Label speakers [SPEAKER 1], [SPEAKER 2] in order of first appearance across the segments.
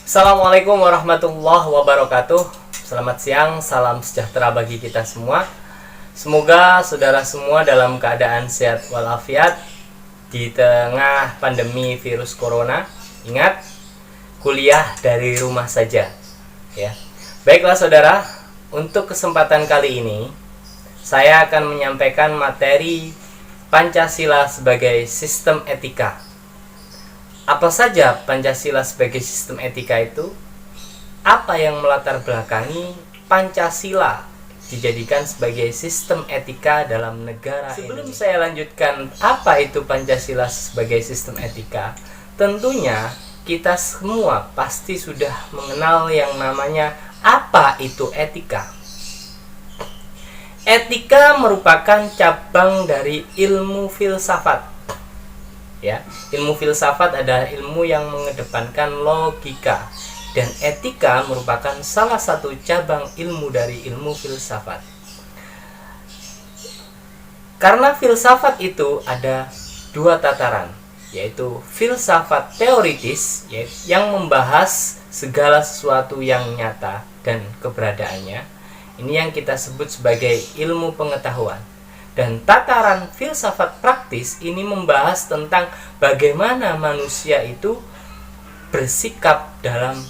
[SPEAKER 1] Assalamualaikum warahmatullahi wabarakatuh. Selamat siang, salam sejahtera bagi kita semua. Semoga saudara semua dalam keadaan sehat walafiat di tengah pandemi virus corona. Ingat, kuliah dari rumah saja ya. Baiklah saudara, untuk kesempatan kali ini saya akan menyampaikan materi Pancasila sebagai sistem etika. Apa saja Pancasila sebagai sistem etika itu? Apa yang melatar belakangi Pancasila dijadikan sebagai sistem etika dalam negara ini? Sebelum saya lanjutkan apa itu Pancasila sebagai sistem etika, tentunya kita semua pasti sudah mengenal yang namanya apa itu etika. Etika merupakan cabang dari ilmu filsafat. Ya, ilmu filsafat adalah ilmu yang mengedepankan logika, dan etika merupakan salah satu cabang ilmu dari ilmu filsafat. Karena filsafat itu ada dua tataran, yaitu filsafat teoritis yang membahas segala sesuatu yang nyata dan keberadaannya. Ini yang kita sebut sebagai ilmu pengetahuan. Dan tataran filsafat praktis ini membahas tentang bagaimana manusia itu bersikap dalam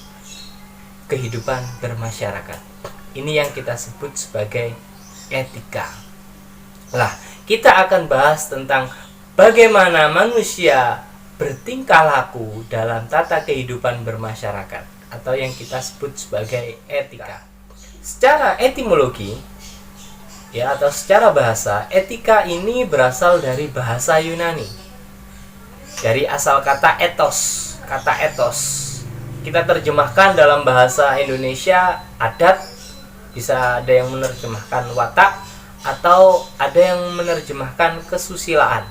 [SPEAKER 1] kehidupan bermasyarakat. Ini yang kita sebut sebagai etika. Lah, kita akan bahas tentang bagaimana manusia bertingkah laku dalam tata kehidupan bermasyarakat, atau yang kita sebut sebagai etika. Secara etimologi atau secara bahasa, etika ini berasal dari bahasa Yunani, dari asal kata etos. Kata etos kita terjemahkan dalam bahasa Indonesia adat, bisa ada yang menerjemahkan watak, atau ada yang menerjemahkan kesusilaan.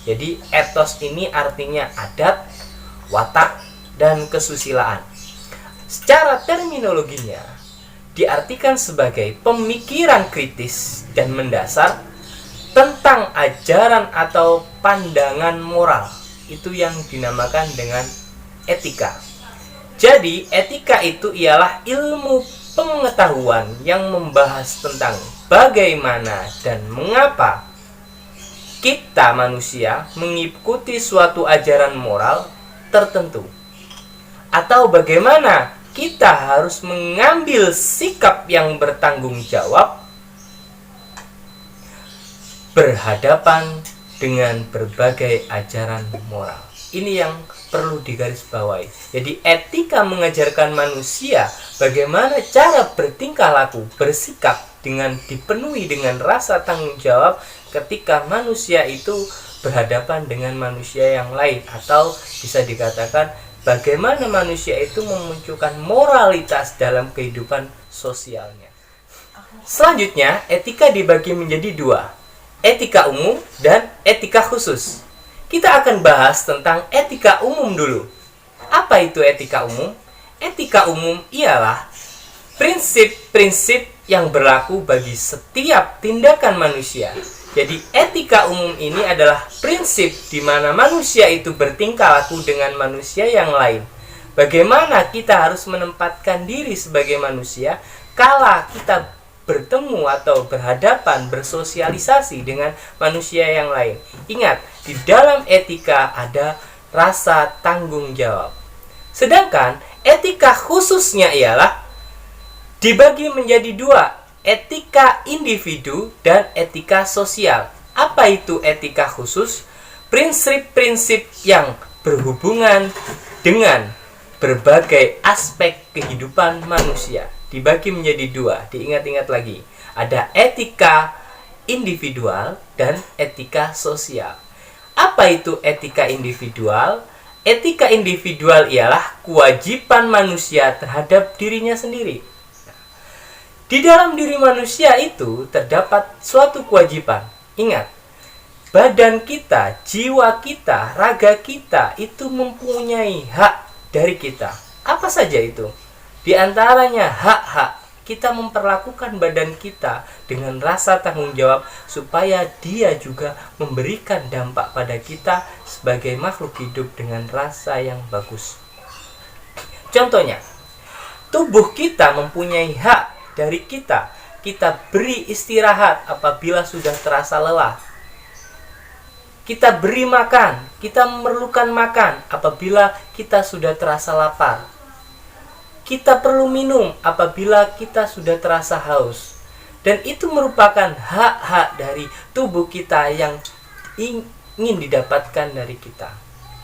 [SPEAKER 1] Jadi etos ini artinya adat, watak, dan kesusilaan. Secara terminologinya diartikan sebagai pemikiran kritis dan mendasar tentang ajaran atau pandangan moral. Itu yang dinamakan dengan etika. Jadi etika itu ialah ilmu pengetahuan yang membahas tentang bagaimana dan mengapa kita manusia mengikuti suatu ajaran moral tertentu, atau bagaimana kita harus mengambil sikap yang bertanggung jawab berhadapan dengan berbagai ajaran moral. Ini yang perlu digarisbawahi. Jadi etika mengajarkan manusia bagaimana cara bertingkah laku, bersikap dengan dipenuhi dengan rasa tanggung jawab ketika manusia itu berhadapan dengan manusia yang lain, atau bisa dikatakan bagaimana manusia itu memunculkan moralitas dalam kehidupan sosialnya. Selanjutnya, etika dibagi menjadi dua, etika umum dan etika khusus. Kita akan bahas tentang etika umum dulu. Apa itu etika umum? Etika umum ialah prinsip-prinsip yang berlaku bagi setiap tindakan manusia. Jadi etika umum ini adalah prinsip di mana manusia itu bertingkah laku dengan manusia yang lain. Bagaimana kita harus menempatkan diri sebagai manusia kala kita bertemu atau berhadapan, bersosialisasi dengan manusia yang lain. Ingat, di dalam etika ada rasa tanggung jawab. Sedangkan etika khususnya ialah dibagi menjadi dua, etika individu dan etika sosial. Apa itu etika khusus? Prinsip-prinsip yang berhubungan dengan berbagai aspek kehidupan manusia. Dibagi menjadi dua, diingat-ingat lagi. Ada etika individual dan etika sosial. Apa itu etika individual? Etika individual ialah kewajiban manusia terhadap dirinya sendiri. Di dalam diri manusia itu terdapat suatu kewajiban. Ingat, badan kita, jiwa kita, raga kita itu mempunyai hak dari kita. Apa saja itu? Di antaranya hak-hak. Kita memperlakukan badan kita dengan rasa tanggung jawab supaya dia juga memberikan dampak pada kita sebagai makhluk hidup dengan rasa yang bagus. Contohnya, tubuh kita mempunyai hak dari kita. Kita beri istirahat apabila sudah terasa lelah. Kita beri makan, kita memerlukan makan apabila kita sudah terasa lapar. Kita perlu minum apabila kita sudah terasa haus. Dan itu merupakan hak-hak dari tubuh kita yang ingin didapatkan dari kita.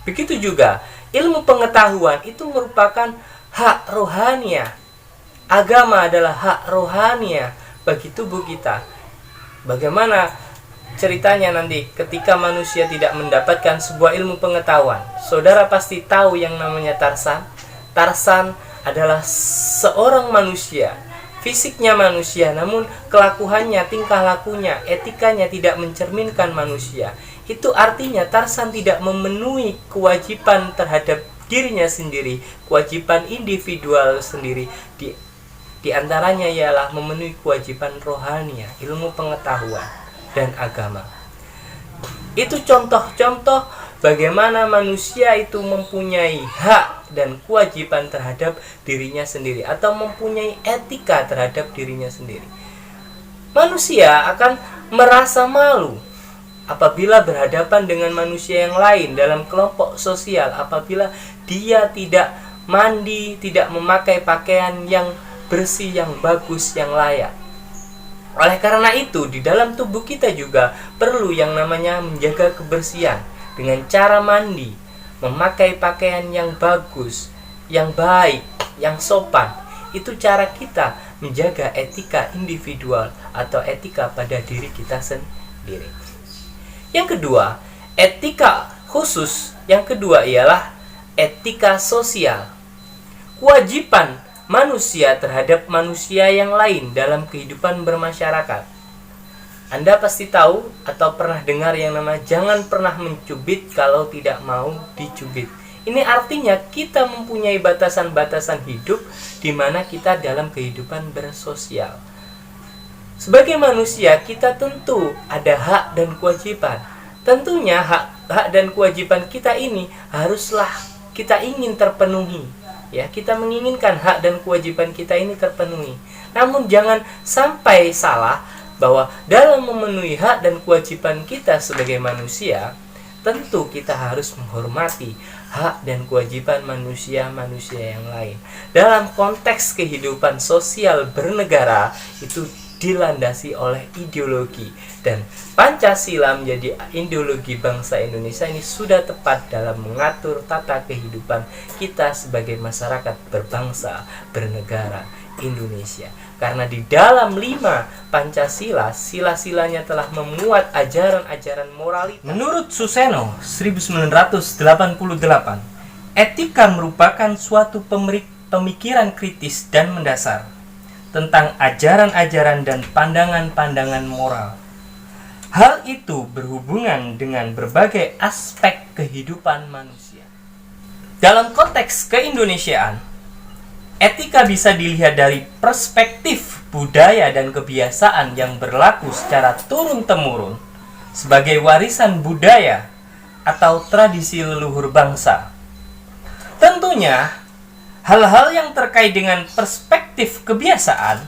[SPEAKER 1] Begitu juga, ilmu pengetahuan itu merupakan hak rohania. Agama adalah hak rohania bagi tubuh kita. Bagaimana ceritanya nanti ketika manusia tidak mendapatkan sebuah ilmu pengetahuan? Saudara pasti tahu yang namanya Tarsan. Tarsan adalah seorang manusia, fisiknya manusia, namun kelakuannya, tingkah lakunya, etikanya tidak mencerminkan manusia. Itu artinya Tarsan tidak memenuhi kewajiban terhadap dirinya sendiri, kewajiban individual sendiri. Di antaranya ialah memenuhi kewajiban rohania, ilmu pengetahuan, dan agama. Itu contoh-contoh bagaimana manusia itu mempunyai hak dan kewajiban terhadap dirinya sendiri, atau mempunyai etika terhadap dirinya sendiri. Manusia akan merasa malu apabila berhadapan dengan manusia yang lain dalam kelompok sosial, apabila dia tidak mandi, tidak memakai pakaian yang bersih, yang bagus, yang layak. Oleh karena itu, di dalam tubuh kita juga perlu yang namanya menjaga kebersihan dengan cara mandi, memakai pakaian yang bagus, yang baik, yang sopan. Itu cara kita menjaga etika individual atau etika pada diri kita sendiri. Yang kedua, etika khusus. Yang kedua ialah etika sosial. Kewajiban manusia terhadap manusia yang lain dalam kehidupan bermasyarakat. Anda pasti tahu atau pernah dengar yang namanya jangan pernah mencubit kalau tidak mau dicubit. Ini artinya kita mempunyai batasan-batasan hidup di mana kita dalam kehidupan bersosial. Sebagai manusia, kita tentu ada hak dan kewajiban. Tentunya hak dan kewajiban kita ini haruslah kita ingin terpenuhi. Ya, kita menginginkan hak dan kewajiban kita ini terpenuhi. Namun jangan sampai salah bahwa dalam memenuhi hak dan kewajiban kita sebagai manusia, tentu kita harus menghormati hak dan kewajiban manusia-manusia yang lain. Dalam konteks kehidupan sosial bernegara, itu dilandasi oleh ideologi, dan Pancasila menjadi ideologi bangsa Indonesia ini sudah tepat dalam mengatur tata kehidupan kita sebagai masyarakat berbangsa bernegara Indonesia. Karena di dalam 5 Pancasila, sila-silanya telah memuat ajaran-ajaran moralitas. Menurut Suseno 1988, etika merupakan suatu pemikiran kritis dan mendasar tentang ajaran-ajaran dan pandangan-pandangan moral. Hal itu berhubungan dengan berbagai aspek kehidupan manusia. Dalam konteks keindonesiaan, etika bisa dilihat dari perspektif budaya dan kebiasaan yang berlaku secara turun-temurun sebagai warisan budaya atau tradisi leluhur bangsa. Tentunya, hal-hal yang terkait dengan perspektif kebiasaan,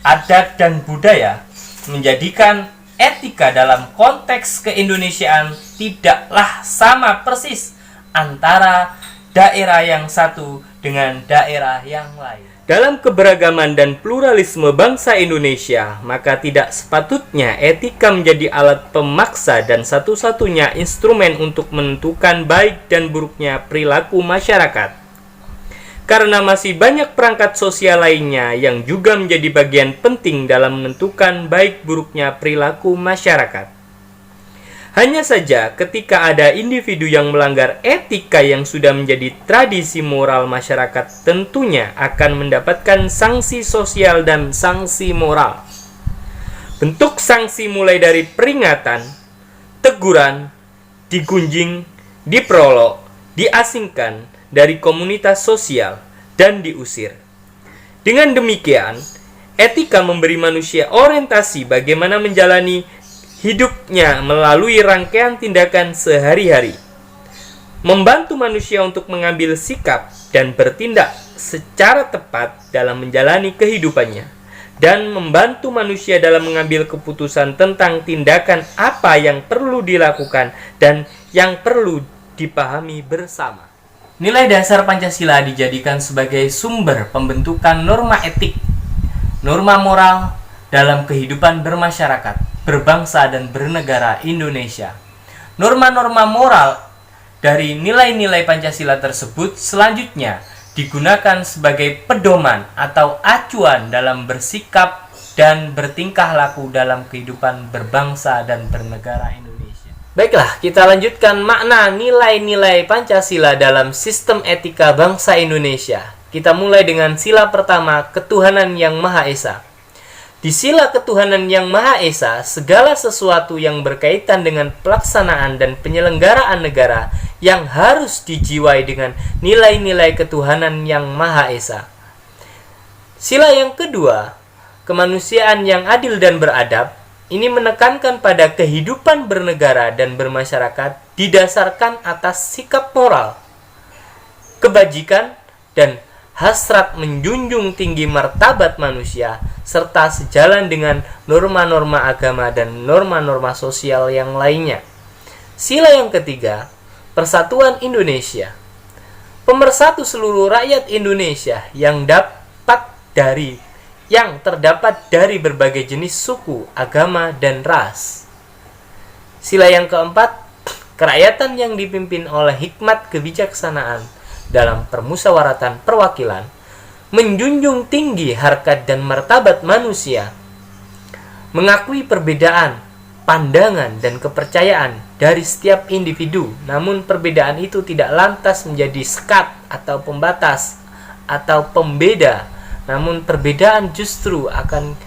[SPEAKER 1] adat, dan budaya menjadikan etika dalam konteks keindonesiaan tidaklah sama persis antara daerah yang satu dengan daerah yang lain. Dalam keberagaman dan pluralisme bangsa Indonesia, maka tidak sepatutnya etika menjadi alat pemaksa dan satu-satunya instrumen untuk menentukan baik dan buruknya perilaku masyarakat. Karena masih banyak perangkat sosial lainnya yang juga menjadi bagian penting dalam menentukan baik buruknya perilaku masyarakat. Hanya saja ketika ada individu yang melanggar etika yang sudah menjadi tradisi moral masyarakat, tentunya akan mendapatkan sanksi sosial dan sanksi moral. Bentuk sanksi mulai dari peringatan, teguran, digunjing, diperolok, diasingkan dari komunitas sosial, dan diusir. Dengan demikian, etika memberi manusia orientasi bagaimana menjalani hidupnya melalui rangkaian tindakan sehari-hari. membantu manusia untuk mengambil sikap dan bertindak secara tepat dalam menjalani kehidupannya, dan membantu manusia dalam mengambil keputusan tentang tindakan apa yang perlu dilakukan dan yang perlu dipahami bersama. Nilai dasar Pancasila dijadikan sebagai sumber pembentukan norma etik, norma moral dalam kehidupan bermasyarakat, berbangsa dan bernegara Indonesia. Norma-norma moral dari nilai-nilai Pancasila tersebut selanjutnya digunakan sebagai pedoman atau acuan dalam bersikap dan bertingkah laku dalam kehidupan berbangsa dan bernegara Indonesia. Baiklah, kita lanjutkan makna nilai-nilai Pancasila dalam sistem etika bangsa Indonesia. Kita mulai dengan sila pertama, ketuhanan yang Maha Esa. Di sila ketuhanan yang Maha Esa, segala sesuatu yang berkaitan dengan pelaksanaan dan penyelenggaraan negara yang harus dijiwai dengan nilai-nilai ketuhanan yang Maha Esa. Sila yang kedua, kemanusiaan yang adil dan beradab. Ini menekankan pada kehidupan bernegara dan bermasyarakat didasarkan atas sikap moral, kebajikan, dan hasrat menjunjung tinggi martabat manusia, serta sejalan dengan norma-norma agama dan norma-norma sosial yang lainnya. Sila yang ketiga, persatuan Indonesia. Pemersatu seluruh rakyat Indonesia yang terdapat dari berbagai jenis suku, agama, dan ras. Sila yang keempat, kerakyatan yang dipimpin oleh hikmat kebijaksanaan dalam permusyawaratan perwakilan, menjunjung tinggi harkat dan martabat manusia, mengakui perbedaan, pandangan, dan kepercayaan dari setiap individu, namun perbedaan itu tidak lantas menjadi sekat atau pembatas atau pembeda, namun perbedaan justru akan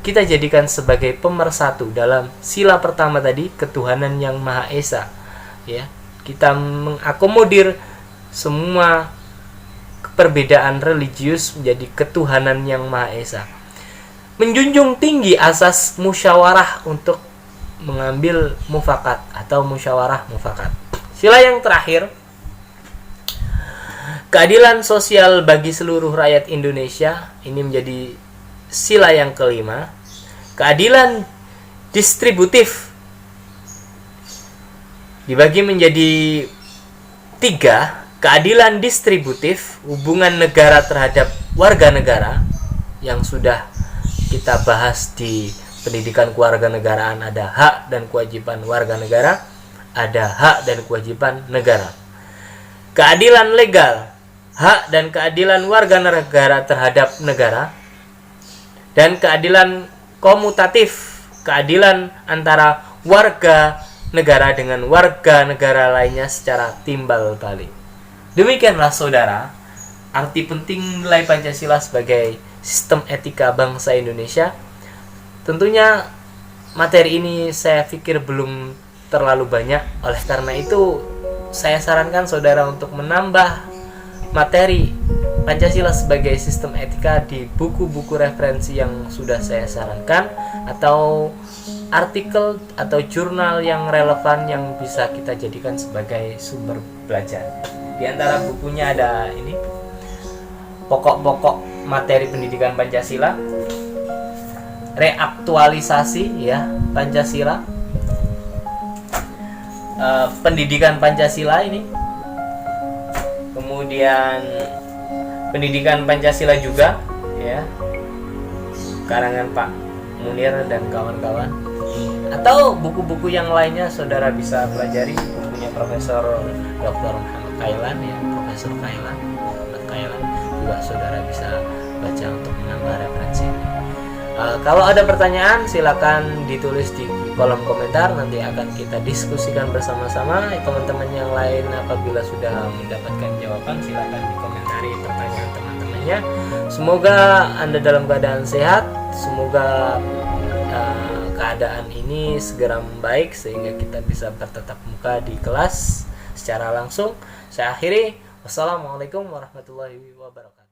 [SPEAKER 1] kita jadikan sebagai pemersatu dalam sila pertama tadi, ketuhanan yang Maha Esa. Ya, kita mengakomodir semua perbedaan religius menjadi ketuhanan yang Maha Esa. Menjunjung tinggi asas musyawarah untuk mengambil mufakat atau musyawarah mufakat. Sila yang terakhir, keadilan sosial bagi seluruh rakyat Indonesia. Ini menjadi sila yang kelima. Keadilan distributif dibagi menjadi 3. Keadilan distributif, hubungan negara terhadap warga negara, yang sudah kita bahas di pendidikan kewarganegaraan. Ada hak dan kewajiban warga negara, ada hak dan kewajiban negara. Keadilan legal, hak dan keadilan warga negara terhadap negara, dan keadilan komutatif, keadilan antara warga negara dengan warga negara lainnya secara timbal balik. Demikianlah saudara, arti penting nilai Pancasila sebagai sistem etika bangsa Indonesia. Tentunya materi ini saya pikir belum terlalu banyak, oleh karena itu saya sarankan saudara untuk menambah materi Pancasila sebagai sistem etika di buku-buku referensi yang sudah saya sarankan, atau artikel atau jurnal yang relevan yang bisa kita jadikan sebagai sumber belajar. Di antara bukunya ada ini, pokok-pokok materi pendidikan Pancasila, reaktualisasi ya Pancasila, pendidikan Pancasila ini, kemudian pendidikan Pancasila juga ya, karangan Pak Munir dan kawan-kawan, atau buku-buku yang lainnya saudara bisa pelajari. Bukunya Profesor Dr. Muhammad Kailan ya, Profesor Kailan juga saudara bisa baca untuk menambah referensi. Kalau ada pertanyaan silakan ditulis di kolom komentar, nanti akan kita diskusikan bersama-sama. Teman-teman yang lain apabila sudah mendapatkan jawaban silakan dikomentari pertanyaan teman-temannya. Semoga Anda dalam keadaan sehat, semoga keadaan ini segera membaik sehingga kita bisa bertatap muka di kelas secara langsung. Saya akhiri, wassalamualaikum warahmatullahi wabarakatuh.